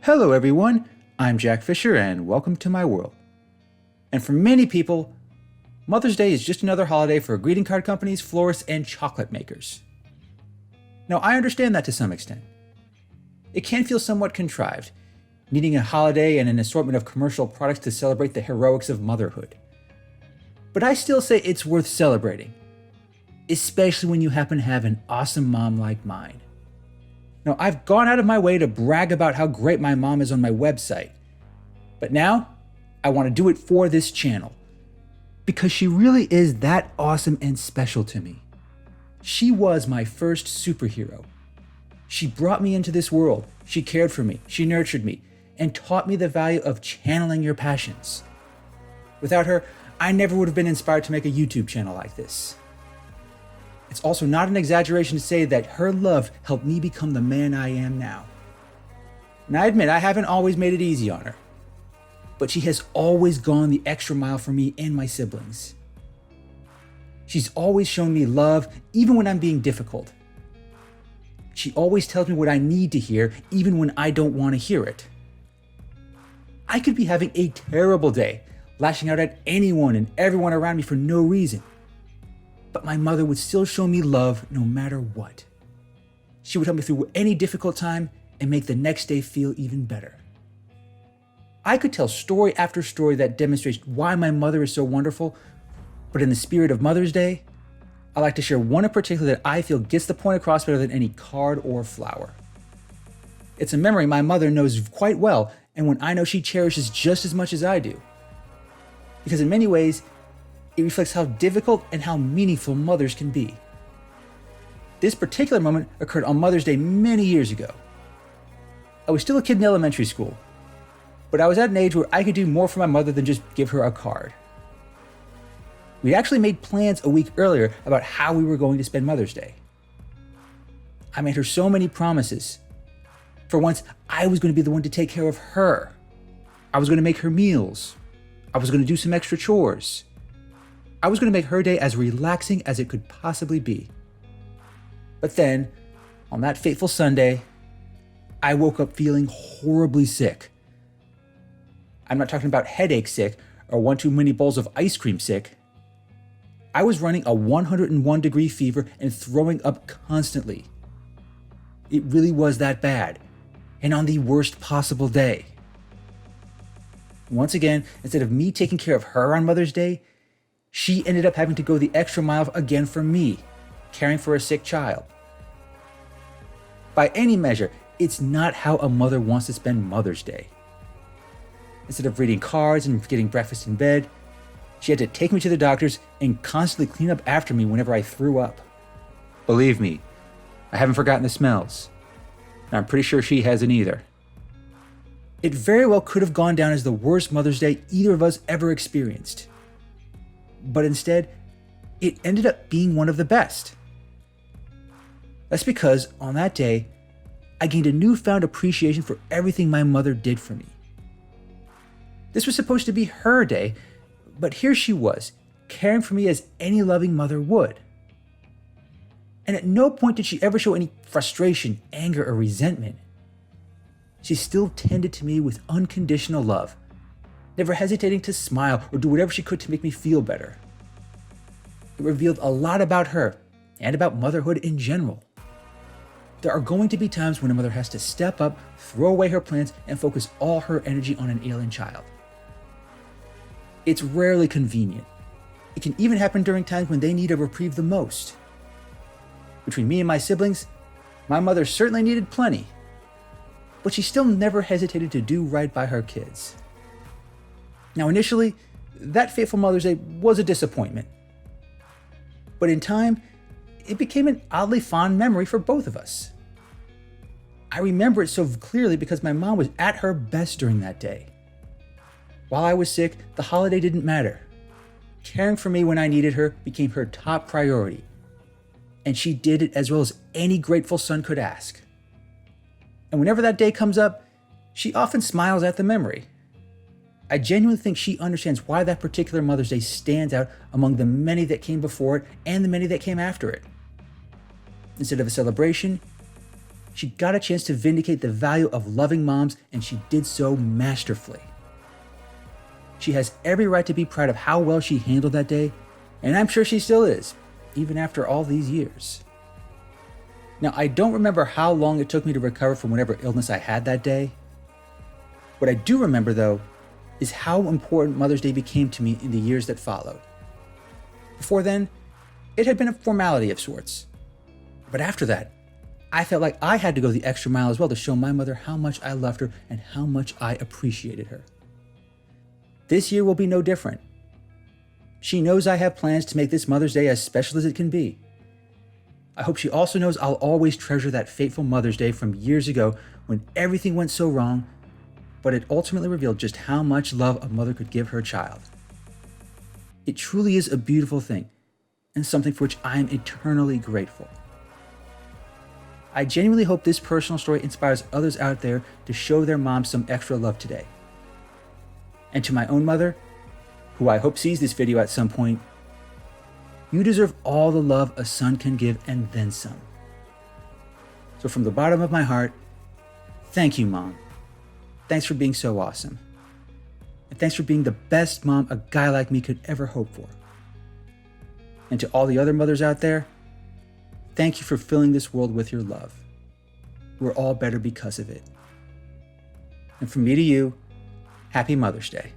Hello everyone, I'm Jack Fisher and welcome to my world. And for many people, Mother's Day is just another holiday for greeting card companies, florists, and chocolate makers. Now I understand that to some extent. It can feel somewhat contrived, needing a holiday and an assortment of commercial products to celebrate the heroics of motherhood. But I still say it's worth celebrating, especially when you happen to have an awesome mom like mine. Now, I've gone out of my way to brag about how great my mom is on my website, but now I want to do it for this channel because she really is that awesome and special to me. She was my first superhero. She brought me into this world, she cared for me, she nurtured me, and taught me the value of channeling your passions. Without her, I never would have been inspired to make a YouTube channel like this. It's also not an exaggeration to say that her love helped me become the man I am now. And I admit I haven't always made it easy on her, but she has always gone the extra mile for me and my siblings. She's always shown me love even when I'm being difficult. She always tells me what I need to hear even when I don't want to hear it. I could be having a terrible day, lashing out at anyone and everyone around me for no reason. But my mother would still show me love no matter what. She would help me through any difficult time and make the next day feel even better. I could tell story after story that demonstrates why my mother is so wonderful, but in the spirit of Mother's Day, I like to share one in particular that I feel gets the point across better than any card or flower. It's a memory my mother knows quite well, and one I know she cherishes just as much as I do. Because in many ways, it reflects how difficult and how meaningful mothers can be. This particular moment occurred on Mother's Day many years ago. I was still a kid in elementary school, but I was at an age where I could do more for my mother than just give her a card. We'd actually made plans a week earlier about how we were going to spend Mother's Day. I made her so many promises. For once, I was going to be the one to take care of her. I was going to make her meals. I was going to do some extra chores. I was going to make her day as relaxing as it could possibly be. But then, on that fateful Sunday, I woke up feeling horribly sick. I'm not talking about headache sick or one too many bowls of ice cream sick. I was running a 101-degree fever and throwing up constantly. It really was that bad, and on the worst possible day. Once again, instead of me taking care of her on Mother's Day, she ended up having to go the extra mile again for me, caring for a sick child. By any measure, it's not how a mother wants to spend Mother's Day. Instead of reading cards and getting breakfast in bed, she had to take me to the doctors and constantly clean up after me whenever I threw up. Believe me, I haven't forgotten the smells. And I'm pretty sure she hasn't either. It very well could have gone down as the worst Mother's Day either of us ever experienced. But instead, it ended up being one of the best. That's because on that day, I gained a newfound appreciation for everything my mother did for me. This was supposed to be her day, but here she was, caring for me as any loving mother would. And at no point did she ever show any frustration, anger, or resentment. She still tended to me with unconditional love, never hesitating to smile or do whatever she could to make me feel better. It revealed a lot about her and about motherhood in general. There are going to be times when a mother has to step up, throw away her plans, and focus all her energy on an ailing child. It's rarely convenient. It can even happen during times when they need a reprieve the most. Between me and my siblings, my mother certainly needed plenty, but she still never hesitated to do right by her kids. Now initially, that fateful Mother's Day was a disappointment. But in time, it became an oddly fond memory for both of us. I remember it so clearly because my mom was at her best during that day. While I was sick, the holiday didn't matter. Caring for me when I needed her became her top priority. And she did it as well as any grateful son could ask. And whenever that day comes up, she often smiles at the memory. I genuinely think she understands why that particular Mother's Day stands out among the many that came before it and the many that came after it. Instead of a celebration, She got a chance to vindicate the value of loving moms, and she did so masterfully. She has every right to be proud of how well she handled that day, and I'm sure she still is, even after all these years. Now, I don't remember how long it took me to recover from whatever illness I had that day. What I do remember, though, is how important Mother's Day became to me in the years that followed. Before then, it had been a formality of sorts. But after that, I felt like I had to go the extra mile as well to show my mother how much I loved her and how much I appreciated her. This year will be no different. She knows I have plans to make this Mother's Day as special as it can be. I hope she also knows I'll always treasure that fateful Mother's Day from years ago when everything went so wrong, but it ultimately revealed just how much love a mother could give her child. It truly is a beautiful thing, and something for which I am eternally grateful. I genuinely hope this personal story inspires others out there to show their moms some extra love today. And to my own mother, who I hope sees this video at some point, you deserve all the love a son can give and then some. So from the bottom of my heart, thank you, Mom. Thanks for being so awesome. And thanks for being the best mom a guy like me could ever hope for. And to all the other mothers out there, thank you for filling this world with your love. We're all better because of it. And from me to you, happy Mother's Day.